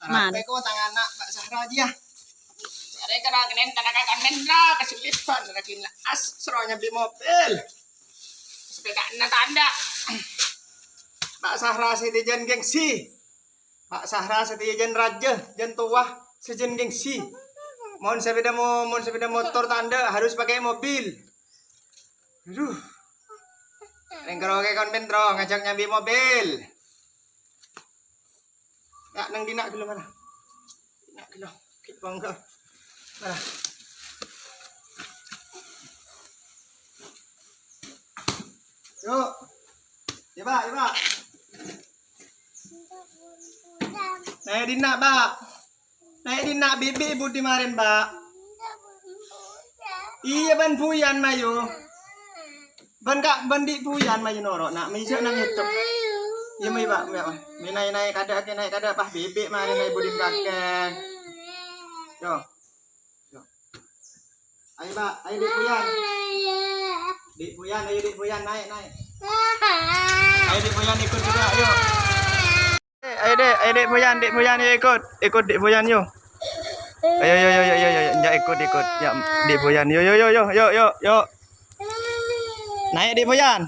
Mana? Ko tangan nak Mbak Zahra aja. Cari kena kenen tanah kanen lah kesulitan lagi asronya beli mobil. Sepeda tanda. Mbak Zahra setijen gengsi. Mbak Zahra setijen raja, jen tua sejen gengsi. Mohon sepeda motor tanda harus pakai mobil. Aduh. Rengkeroke kon pentro ngajak nyambi mobil. Ya nang dinak dulu mana? Dinak dulu. Kit bangga. Mana? Yuk. Ya, Pak, ya, Pak. Naik dinak, Pak. Naik dinak bibi ibu dimarin, Pak. Iya ban puyan mayu. Ban kak bandi puyan mayu norok nak misuk nang YouTube. Iya mai Pak, ya Pak. Naik kada pah bebek mari naik budin kakek. Yo. Yo. Ayo Pak, ayo Dik Puyan. Dik Puyan naik. Ayo Dik Puyan ikut juga, ayo. Ayo Dik Puyan yuk ikut. Ikut Dik Puyan yuk. Ayo. Ya ikut. Ya Dik Puyan. Yuk. Naik Dik Puyan.